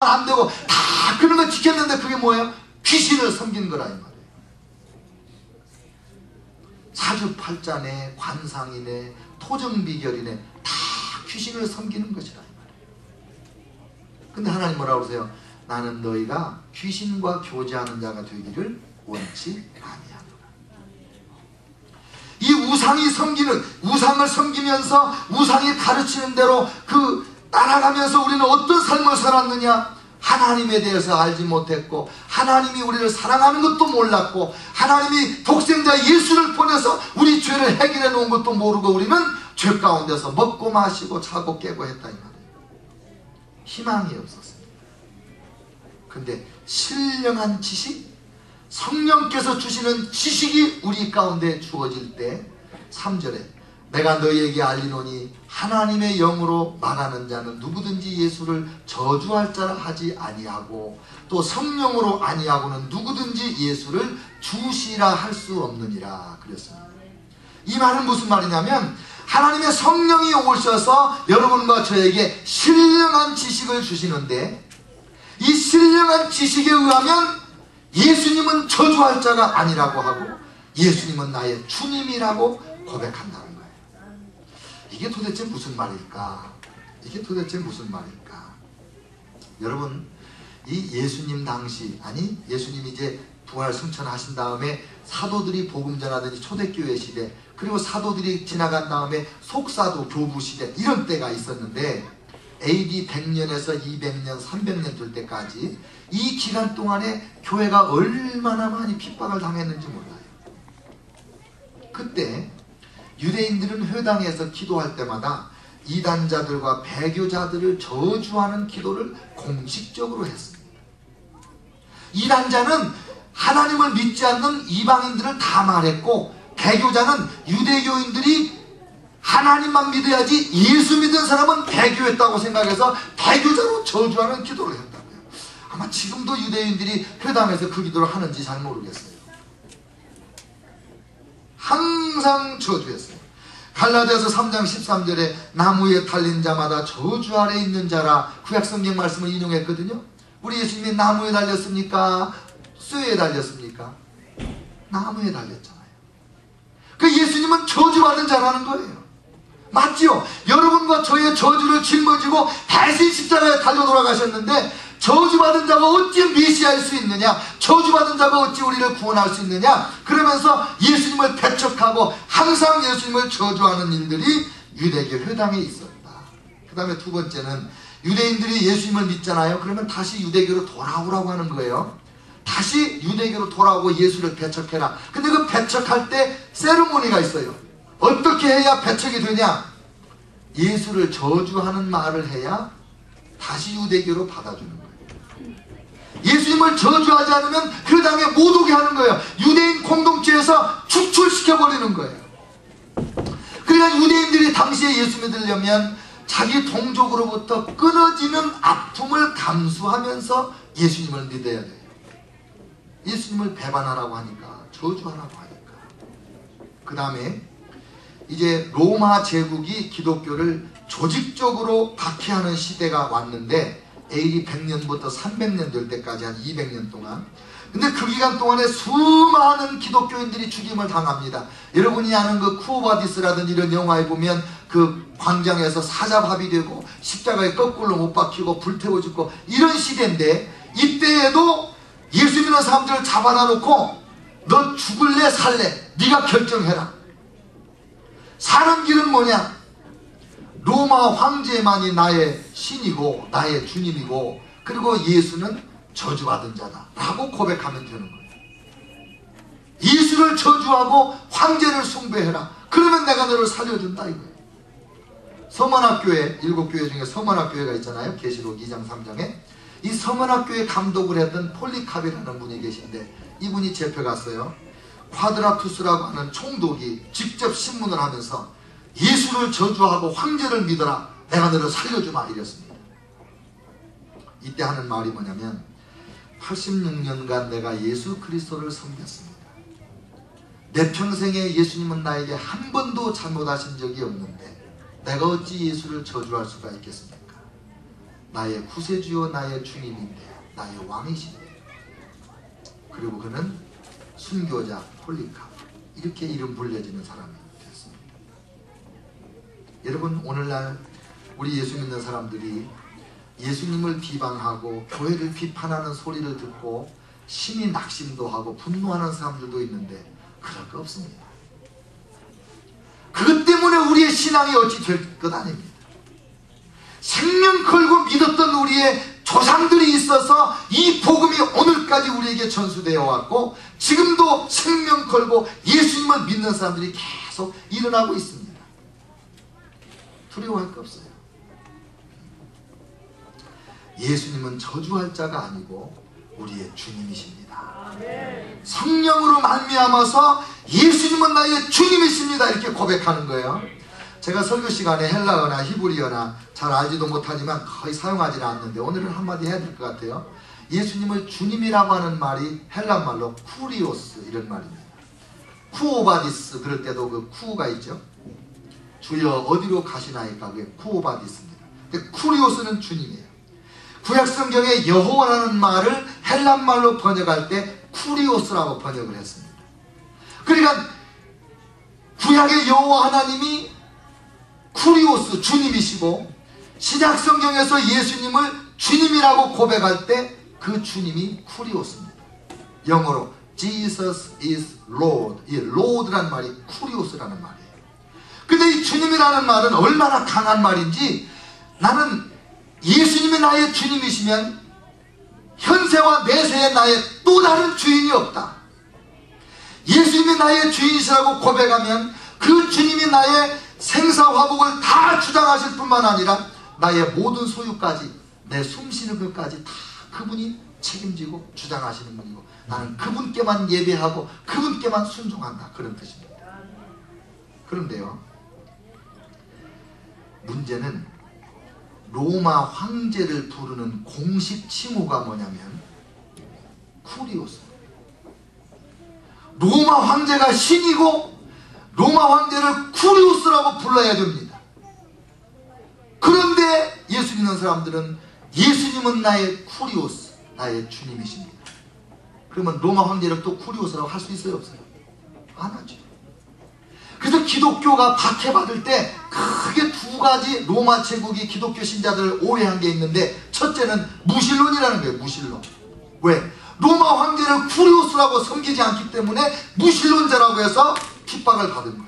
안 되고 다 그런 거 지켰는데 그게 뭐예요? 귀신을 섬긴 거라 이 말이에요. 사주팔자네, 관상이네, 토정비결이네 다 귀신을 섬기는 것이라 이 말이에요. 근데 하나님 뭐라고 그러세요? 나는 너희가 귀신과 교제하는 자가 되기를 원치 아니하노라. 이 우상이 섬기는, 우상을 섬기면서 우상이 가르치는 대로 따라가면서 우리는 어떤 삶을 살았느냐? 하나님에 대해서 알지 못했고, 하나님이 우리를 사랑하는 것도 몰랐고, 하나님이 독생자 예수를 보내서 우리 죄를 해결해 놓은 것도 모르고 우리는 죄 가운데서 먹고 마시고 자고 깨고 했다 이 말이에요. 희망이 없었어요. 근데 신령한 지식, 성령께서 주시는 지식이 우리 가운데 주어질 때 3절에 내가 너희에게 알리노니 하나님의 영으로 말하는 자는 누구든지 예수를 저주할 자라 하지 아니하고 또 성령으로 아니하고는 누구든지 예수를 주시라 할 수 없느니라 그랬습니다. 이 말은 무슨 말이냐면 하나님의 성령이 오셔서 여러분과 저에게 신령한 지식을 주시는데 이 신령한 지식에 의하면 예수님은 저주할 자가 아니라고 하고 예수님은 나의 주님이라고 고백한다는 거예요. 이게 도대체 무슨 말일까? 이게 도대체 무슨 말일까? 여러분, 이 예수님 당시, 아니 예수님이 이제 부활 승천하신 다음에 사도들이 복음 전하던 초대교회 시대, 그리고 사도들이 지나간 다음에 속사도 교부 시대, 이런 때가 있었는데 AD 100년에서 200년, 300년 될 때까지 이 기간 동안에 교회가 얼마나 많이 핍박을 당했는지 몰라요. 그때 유대인들은 회당에서 기도할 때마다 이단자들과 배교자들을 저주하는 기도를 공식적으로 했습니다. 이단자는 하나님을 믿지 않는 이방인들을 다 말했고, 배교자는 유대교인들이 하나님만 믿어야지 예수 믿은 사람은 배교했다고 생각해서 배교자로 저주하는 기도를 했다고요. 아마 지금도 유대인들이 회당에서 그 기도를 하는지 잘 모르겠어요. 항상 저주했어요. 갈라디아서 3장 13절에 나무에 달린 자마다 저주 아래 있는 자라 구약성경 말씀을 인용했거든요. 우리 예수님이 나무에 달렸습니까? 쇠에 달렸습니까? 나무에 달렸잖아요. 그 예수님은 저주받은 자라는 거예요. 맞지요? 여러분과 저의 저주를 짊어지고 대신 십자가에 달려 돌아가셨는데 저주받은 자가 어찌 메시아일 수 있느냐? 저주받은 자가 어찌 우리를 구원할 수 있느냐? 그러면서 예수님을 배척하고 항상 예수님을 저주하는 일들이 유대교 회당에 있었다. 그 다음에 두 번째는 유대인들이 예수님을 믿잖아요. 그러면 다시 유대교로 돌아오라고 하는 거예요. 다시 유대교로 돌아오고 예수를 배척해라. 근데 그 배척할 때 세리머니가 있어요. 어떻게 해야 배척이 되냐? 예수를 저주하는 말을 해야 다시 유대교로 받아주는 거예요. 예수님을 저주하지 않으면 그 당에 못 오게 하는 거예요. 유대인 공동체에서 축출시켜버리는 거예요. 그러니까 유대인들이 당시에 예수 믿으려면 자기 동족으로부터 끊어지는 아픔을 감수하면서 예수님을 믿어야 돼요. 예수님을 배반하라고 하니까, 저주하라고 하니까. 그 다음에 이제 로마 제국이 기독교를 조직적으로 박해하는 시대가 왔는데 AD 100년부터 300년 될 때까지 한 200년 동안. 근데 그 기간 동안에 수많은 기독교인들이 죽임을 당합니다. 여러분이 아는 그 쿠오바디스라든지 이런 영화에 보면 그 광장에서 사자밥이 되고 십자가에 거꾸로 못 박히고 불태워 죽고 이런 시대인데, 이때에도 예수 믿는 사람들을 잡아다 놓고 너 죽을래 살래 네가 결정해라. 사는 길은 뭐냐? 로마 황제만이 나의 신이고 나의 주님이고, 그리고 예수는 저주받은 자다 라고 고백하면 되는 거예요. 예수를 저주하고 황제를 숭배해라. 그러면 내가 너를 살려준다 이거예요. 서문학교에, 7교회 중에 서문학교회가 있잖아요. 계시록 2장 3장에 이 서문학교회 감독을 했던 폴리캅이라는 분이 계신데, 이분이 잡혀갔어요. 콰드라투스라고 하는 총독이 직접 신문을 하면서 예수를 저주하고 황제를 믿어라, 내가 너를 살려주마 이랬습니다. 이때 하는 말이 뭐냐면 86년간 내가 예수 그리스도를 섬겼습니다. 내 평생에 예수님은 나에게 한 번도 잘못하신 적이 없는데 내가 어찌 예수를 저주할 수가 있겠습니까? 나의 구세주요 나의 주님인데 나의 왕이신데. 그리고 그는 순교자 폴리카프, 이렇게 이름 불려지는 사람이 됐습니다. 여러분, 오늘날 우리 예수 믿는 사람들이 예수님을 비방하고 교회를 비판하는 소리를 듣고 심히 낙심도 하고 분노하는 사람들도 있는데 그럴 거 없습니다. 그것 때문에 우리의 신앙이 어찌 될 것 아닙니다. 생명 걸고 믿었던 우리의 조상들이 있어서 이 복음이 오늘까지 우리에게 전수되어 왔고, 지금도 생명 걸고 예수님을 믿는 사람들이 계속 일어나고 있습니다. 두려워할 거 없어요. 예수님은 저주할 자가 아니고 우리의 주님이십니다. 성령으로 말미암아서 예수님은 나의 주님이십니다, 이렇게 고백하는 거예요. 제가 설교 시간에 헬라어나 히브리어나 잘 알지도 못하지만 거의 사용하지는 않는데 오늘은 한마디 해야 될 것 같아요. 예수님을 주님이라고 하는 말이 헬라 말로 쿠리오스, 이런 말입니다. 쿠오바디스, 그럴 때도 그 쿠가 있죠. 주여 어디로 가시나이까, 그게 쿠오바디스입니다. 근데 쿠리오스는 주님이에요. 구약성경에 여호와라는 말을 헬란 말로 번역할 때 쿠리오스라고 번역을 했습니다. 그러니까 구약의 여호와 하나님이 쿠리오스, 주님이시고, 신약성경에서 예수님을 주님이라고 고백할 때 그 주님이 쿠리오스입니다. 영어로 Jesus is Lord, 이 Lord라는 말이 쿠리오스라는 말이에요. 근데 이 주님이라는 말은 얼마나 강한 말인지, 나는 예수님이 나의 주님이시면 현세와 내세의 나의 또 다른 주인이 없다. 예수님이 나의 주인이시라고 고백하면 그 주님이 나의 생사화복을 다 주장하실 뿐만 아니라 나의 모든 소유까지, 내 숨쉬는 것까지 다 그분이 책임지고 주장하시는 분이고, 나는 그분께만 예배하고 그분께만 순종한다, 그런 뜻입니다. 그런데요, 문제는 로마 황제를 부르는 공식 칭호가 뭐냐면 쿠리오스. 로마 황제가 신이고 로마 황제를 쿠리오스라고 불러야 됩니다. 그런데 예수 믿는 사람들은 예수님은 나의 쿠리오스, 나의 주님이십니다. 그러면 로마 황제를 또 쿠리오스라고 할 수 있어요, 없어요? 안 하죠. 그래서 기독교가 박해받을 때 크게 두 가지 로마 제국이 기독교 신자들을 오해한 게 있는데, 첫째는 무신론이라는 거예요. 무신론. 왜? 로마 황제를 쿠리오스라고 섬기지 않기 때문에 무신론자라고 해서 핍박을 받은 거예요.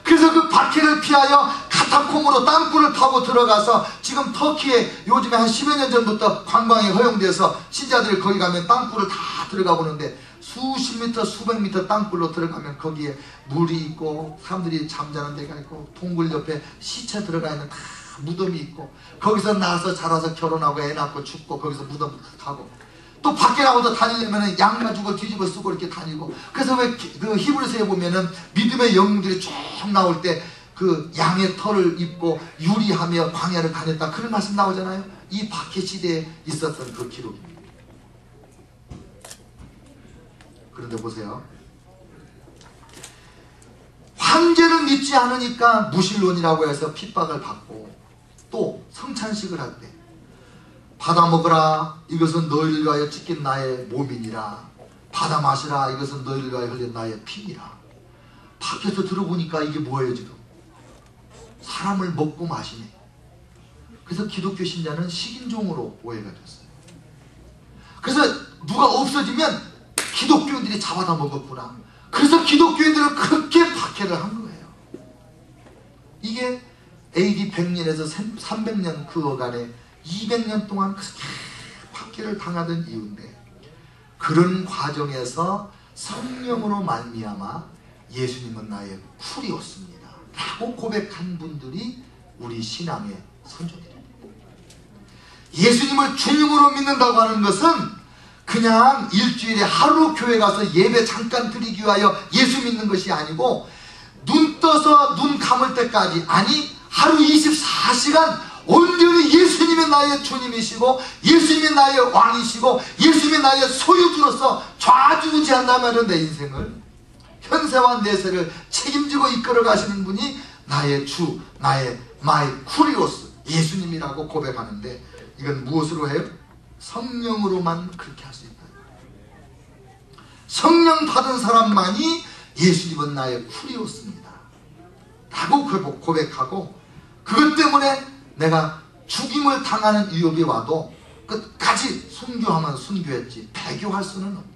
그래서 그 박해를 피하여 카타콤으로 땅굴을 타고 들어가서, 지금 터키에 요즘에 한 10여 년 전부터 관광이 허용돼서 신자들이 거기 가면 땅굴을 다 들어가 보는데, 수십 미터 수백 미터 땅굴로 들어가면 거기에 물이 있고 사람들이 잠자는 데가 있고, 동굴 옆에 시체 들어가 있는 다 무덤이 있고, 거기서 나서 자라서 결혼하고 애 낳고 죽고 거기서 무덤 타고, 또 밖에 나가서 다니려면 양 가지고 뒤집어 쓰고 이렇게 다니고. 그래서 왜 그 히브리서에 보면은 믿음의 영웅들이 쭉 나올 때 그 양의 털을 입고 유리하며 광야를 다녔다, 그런 말씀 나오잖아요. 이 박해 시대에 있었던 그 기록입니다. 그런데 보세요, 황제를 믿지 않으니까 무신론이라고 해서 핍박을 받고, 또 성찬식을 할 때 받아 먹으라, 이것은 너희를 위하여 찢긴 나의 몸이니라. 받아 마시라, 이것은 너희를 위하여 흘린 나의 피니라. 밖에서 들어보니까 이게 뭐예요? 지금 사람을 먹고 마시네. 그래서 기독교 신자는 식인종으로 오해가 됐어요. 그래서 누가 없어지면 기독교인들이 잡아다 먹었구나. 그래서 기독교인들을 그렇게 박해를 한 거예요. 이게 AD 100년에서 300년 그 어간에 200년 동안 그렇게 박해를 당하던 이유인데, 그런 과정에서 성령으로 말미암아 예수님은 나의 쿠리오스입니다 라고 고백한 분들이 우리 신앙의 선조들입니다. 예수님을 주님으로 믿는다고 하는 것은 그냥 일주일에 하루 교회 가서 예배 잠깐 드리기 위하여 예수 믿는 것이 아니고, 눈 떠서 눈 감을 때까지, 아니 하루 24시간 온전히 예수님이 나의 주님이시고 예수님이 나의 왕이시고 예수님이 나의 소유주로서 좌지우지한다면 내 인생을, 현세와 내세를 책임지고 이끌어 가시는 분이 나의 주, 나의 마이 쿠리오스, 예수님이라고 고백하는데 이건 무엇으로 해요? 성령으로만 그렇게 할 수 있다. 성령 받은 사람만이 예수님은 나의 쿠리오스입니다 라고 고백하고, 그것 때문에 내가 죽임을 당하는 위협이 와도 끝까지 순교하면 순교했지 배교할 수는 없다.